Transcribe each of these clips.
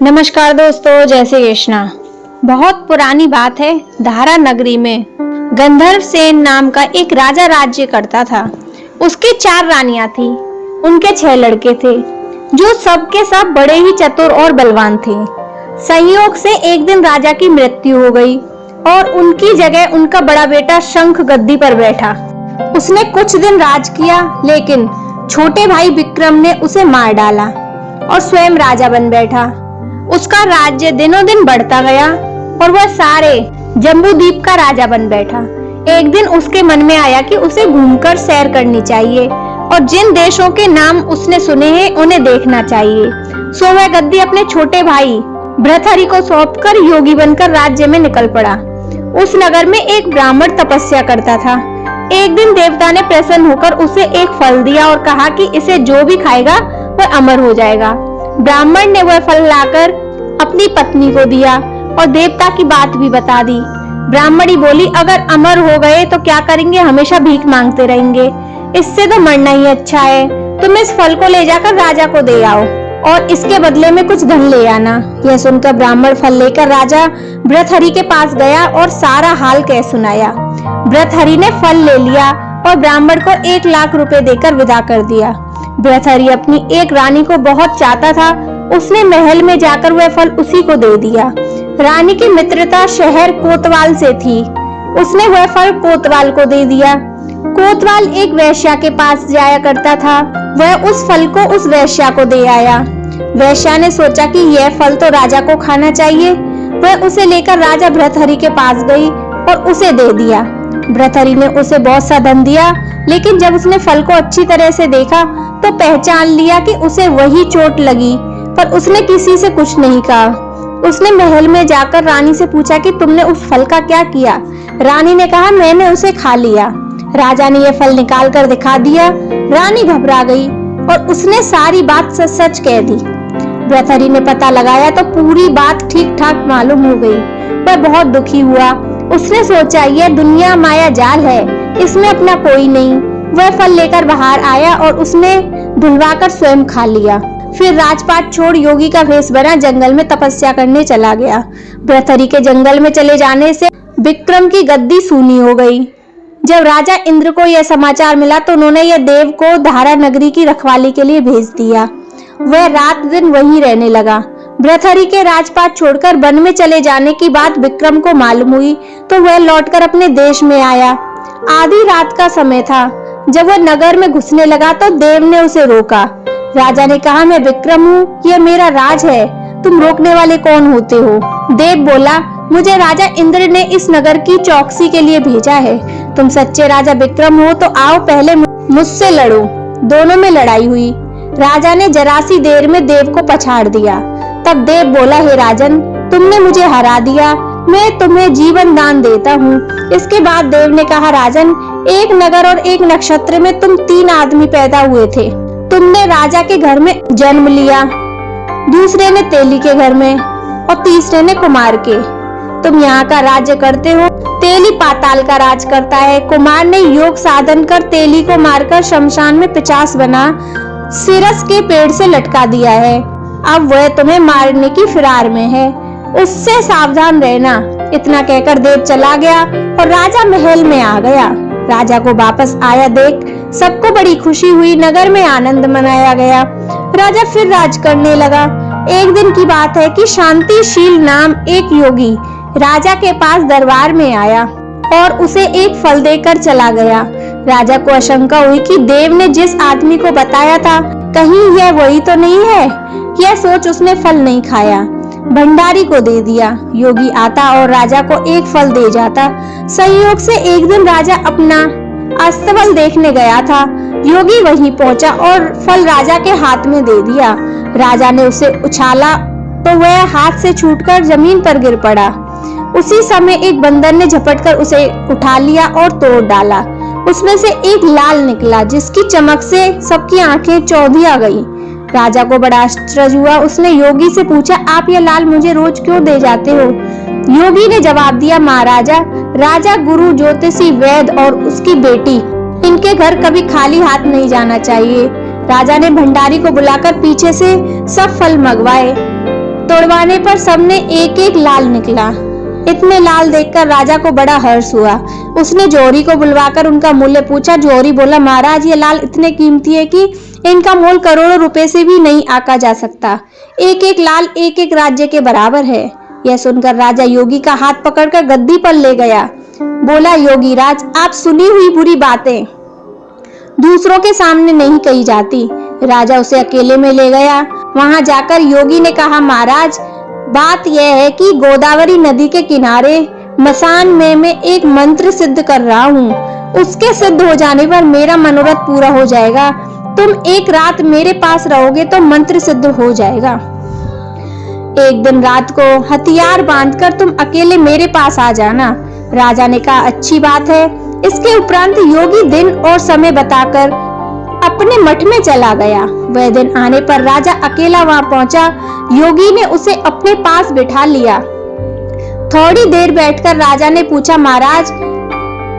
नमस्कार दोस्तों, जय श्री कृष्णा। बहुत पुरानी बात है। धारा नगरी में गंधर्व सेन नाम का एक राजा राज्य करता था। उसके 4 रानियां थी। उनके 6 लड़के थे जो सबके सब बड़े ही चतुर और बलवान थे। संयोग से एक दिन राजा की मृत्यु हो गई और उनकी जगह उनका बड़ा बेटा शंख गद्दी पर बैठा। उसने कुछ दिन राज किया, लेकिन छोटे भाई विक्रम ने उसे मार डाला और स्वयं राजा बन बैठा। उसका राज्य दिनों दिन बढ़ता गया और वह सारे जम्बूद्वीप का राजा बन बैठा। एक दिन उसके मन में आया कि उसे घूमकर सैर करनी चाहिए और जिन देशों के नाम उसने सुने हैं उन्हें देखना चाहिए। सो वह गद्दी अपने छोटे भाई भृतहरि को सौंपकर योगी बनकर राज्य में निकल पड़ा। उस नगर में एक ब्राह्मण तपस्या करता था। एक दिन देवता ने प्रसन्न होकर उसे एक फल दिया और कहा कि इसे जो भी खाएगा वह अमर हो जाएगा। ब्राह्मण ने वह फल लाकर अपनी पत्नी को दिया और देवता की बात भी बता दी। ब्राह्मणी बोली, अगर अमर हो गए तो क्या करेंगे, हमेशा भीख मांगते रहेंगे, इससे तो मरना ही अच्छा है। तुम इस फल को ले जाकर राजा को दे आओ और इसके बदले में कुछ धन ले आना। यह सुनकर ब्राह्मण फल लेकर राजा भृतहरि के पास गया और सारा हाल कह सुनाया। भृतहरि ने फल ले लिया और ब्राह्मण को 1 लाख रुपए देकर विदा कर दिया। भृतहरि अपनी एक रानी को बहुत चाहता था। उसने महल में जाकर वह फल उसी को दे दिया। रानी की मित्रता शहर कोतवाल से थी। उसने वह फल कोतवाल को दे दिया। कोतवाल एक वेश्या के पास जाया करता था। वह उस फल को उस वेश्या को दे आया। वेश्या ने सोचा कि यह फल तो राजा को खाना चाहिए। वह उसे लेकर राजा भृतहरि के पास गई और उसे दे दिया। भृतहरि ने उसे बहुत सा धन दिया, लेकिन जब उसने फल को अच्छी तरह से देखा तो पहचान लिया कि उसे वही चोट लगी, पर उसने किसी से कुछ नहीं कहा। उसने महल में जाकर रानी से पूछा कि तुमने उस फल का क्या किया। रानी ने कहा, मैंने उसे खा लिया। राजा ने यह फल निकाल कर दिखा दिया। रानी घबरा गई और उसने सारी बात सच सच कह दी। भृतहरि ने पता लगाया तो पूरी बात ठीक ठाक मालूम हो गई। वह बहुत दुखी हुआ। उसने सोचा, यह दुनिया माया जाल है, इसमें अपना कोई नहीं। वह फल लेकर बाहर आया और उसने धुलवाकर स्वयं खा लिया। फिर राजपाट छोड़ योगी का भेष बना जंगल में तपस्या करने चला गया। भृतहरि के जंगल में चले जाने से विक्रम की गद्दी सूनी हो गई। जब राजा इंद्र को यह समाचार मिला तो उन्होंने यह देव को धारा नगरी की रखवाली के लिए भेज दिया। वह रात दिन वहीं रहने लगा। भृतहरि के राजपाट छोड़कर वन में चले जाने की बात विक्रम को मालूम हुई तो वह लौटकर अपने देश में आया। आधी रात का समय था। जब वह नगर में घुसने लगा तो देव ने उसे रोका। राजा ने कहा, मैं विक्रम हूँ, यह मेरा राज है, तुम रोकने वाले कौन होते हो? देव बोला, मुझे राजा इंद्र ने इस नगर की चौकसी के लिए भेजा है। तुम सच्चे राजा विक्रम हो तो आओ पहले मुझसे लड़ो। दोनों में लड़ाई हुई। राजा ने जरा सी देर में देव को पछाड़ दिया। तब देव बोला, हे राजन, तुमने मुझे हरा दिया, मैं तुम्हें जीवन दान देता हूँ। इसके बाद देव ने कहा, राजन, एक नगर और एक नक्षत्र में तुम 3 आदमी पैदा हुए थे। तुमने राजा के घर में जन्म लिया, दूसरे ने तेली के घर में और तीसरे ने कुमार के। तुम यहाँ का राज्य करते हो। तेली पाताल का राज करता है। कुमार ने योग साधन कर तेली को मारकर शमशान में 50 बना सिरस के पेड़ से लटका दिया है। अब वह तुम्हें मारने की फिरार में है, उससे सावधान रहना। इतना कहकर देव चला गया और राजा महल में आ गया। राजा को वापस आया देख सबको बड़ी खुशी हुई। नगर में आनंद मनाया गया। राजा फिर राज करने लगा। एक दिन की बात है कि शांतिशील नाम एक योगी राजा के पास दरबार में आया और उसे एक फल देकर चला गया। राजा को आशंका हुई कि देव ने जिस आदमी को बताया था कहीं यह वही तो नहीं है। यह सोच उसने फल नहीं खाया, भंडारी को दे दिया। योगी आता और राजा को एक फल दे जाता। संयोग से एक दिन राजा अपना अस्तबल देखने गया था। योगी वहीं पहुंचा और फल राजा के हाथ में दे दिया। राजा ने उसे उछाला तो वह हाथ से छूटकर जमीन पर गिर पड़ा। उसी समय एक बंदर ने झपटकर उसे उठा लिया और तोड़ डाला। उसमें से एक लाल निकला जिसकी चमक से सबकी आंखें चौंधिया गई। राजा को बड़ा आश्चर्य हुआ। उसने योगी से पूछा, आप ये लाल मुझे रोज क्यों दे जाते हो? योगी ने जवाब दिया, महाराजा, राजा गुरु ज्योतिषी वैद्य और उसकी बेटी, इनके घर कभी खाली हाथ नहीं जाना चाहिए। राजा ने भंडारी को बुलाकर पीछे से सब फल मंगवाए तोड़वाने पर सबने एक एक लाल निकला। इतने लाल देखकर राजा को बड़ा हर्ष हुआ। उसने जौहरी को बुलवाकर उनका मूल्य पूछा। जौहरी बोला, महाराज ये लाल इतने कीमती है कि इनका मोल करोड़ों रुपए से भी नहीं आका जा सकता। एक एक लाल एक एक राज्य के बराबर है। यह सुनकर राजा योगी का हाथ पकड़कर गद्दी पर ले गया। बोला, योगी राज, आप सुनी हुई बुरी बातें दूसरों के सामने नहीं कही जाती। राजा उसे अकेले में ले गया। वहां जाकर योगी ने कहा, महाराज बात यह है कि गोदावरी नदी के किनारे मसान में मैं एक मंत्र सिद्ध कर रहा हूँ। उसके सिद्ध हो जाने पर मेरा मनोरथ पूरा हो जाएगा। तुम एक रात मेरे पास रहोगे तो मंत्र सिद्ध हो जाएगा। एक दिन रात को हथियार बांधकर तुम अकेले मेरे पास आ जाना। राजा ने कहा, अच्छी बात है। इसके उपरांत योगी दिन और समय बताकर अपने मठ में चला गया। वह दिन आने पर राजा अकेला वहां पहुंचा। योगी ने उसे अपने पास बिठा लिया। थोड़ी देर बैठकर राजा ने पूछा, महाराज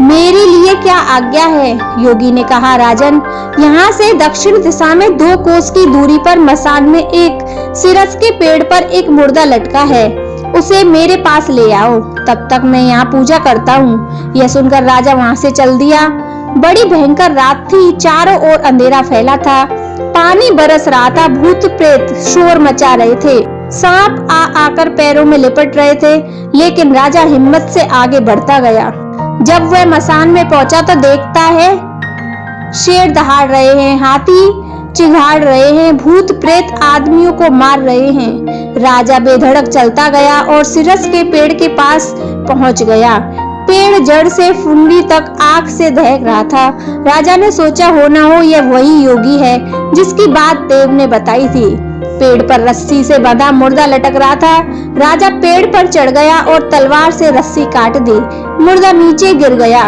मेरे लिए क्या आज्ञा है? योगी ने कहा, राजन, यहाँ से दक्षिण दिशा में 2 कोस की दूरी पर मसान में एक सिरस के पेड़ पर एक मुर्दा लटका है। उसे मेरे पास ले आओ, तब तक मैं यहाँ पूजा करता हूँ। यह सुनकर राजा वहाँ से चल दिया। बड़ी भयंकर रात थी। चारों ओर अंधेरा फैला था। पानी बरस रहा था। भूत प्रेत शोर मचा रहे थे। सांप आकर पैरों में लिपट रहे थे। लेकिन राजा हिम्मत से आगे बढ़ता गया। जब वह मसान में पहुंचा तो देखता है शेर दहाड़ रहे हैं, हाथी चिघाड़ रहे हैं, भूत प्रेत आदमियों को मार रहे हैं। राजा बेधड़क चलता गया और सिरस के पेड़ के पास पहुंच गया। पेड़ जड़ से फुंडी तक आग से दहक रहा था। राजा ने सोचा, हो ना हो यह वही योगी है जिसकी बात देव ने बताई थी। पेड़ पर रस्सी से बंधा मुर्दा लटक रहा था। राजा पेड़ पर चढ़ गया और तलवार से रस्सी काट दी। मुर्दा नीचे गिर गया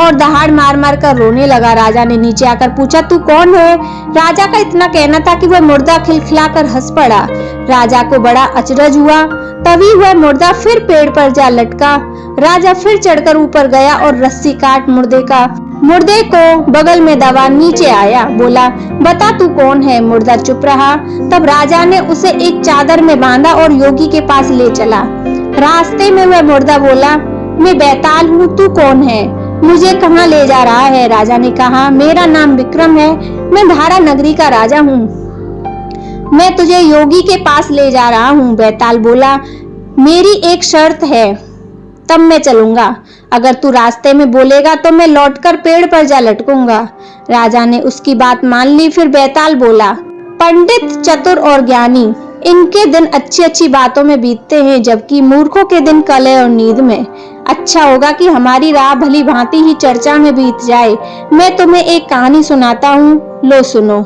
और दहाड़ मार मार कर रोने लगा। राजा ने नीचे आकर पूछा, तू कौन है? राजा का इतना कहना था कि वह मुर्दा खिलखिलाकर हंस पड़ा। राजा को बड़ा अचरज हुआ। तभी वह मुर्दा फिर पेड़ पर जा लटका। राजा फिर चढ़कर ऊपर गया और रस्सी काट मुर्दे को बगल में दबा नीचे आया। बोला, बता तू कौन है? मुर्दा चुप रहा। तब राजा ने उसे एक चादर में बांधा और योगी के पास ले चला। रास्ते में वह मुर्दा बोला, मैं बैताल हूँ, तू कौन है? मुझे कहाँ ले जा रहा है? राजा ने कहा, मेरा नाम विक्रम है, मैं धारा नगरी का राजा हूँ, मैं तुझे योगी के पास ले जा रहा हूँ। बैताल बोला, मेरी एक शर्त है, तब मैं चलूंगा। अगर तू रास्ते में बोलेगा तो मैं लौटकर पेड़ पर जा लटकूंगा। राजा ने उसकी बात मान ली। फिर बैताल बोला, पंडित, चतुर और ज्ञानी, इनके दिन अच्छी अच्छी बातों में बीतते हैं, जबकि मूर्खों के दिन कलह और नींद में। अच्छा होगा कि हमारी राह भली भांति ही चर्चा में बीत जाए। मैं तुम्हें एक कहानी सुनाता हूँ, लो सुनो।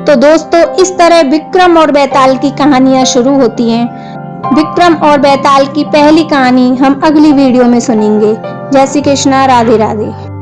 तो दोस्तों, इस तरह विक्रम और बैताल की कहानियां शुरू होती हैं। विक्रम और बैताल की पहली कहानी हम अगली वीडियो में सुनेंगे। जय श्री कृष्णा, राधे राधे।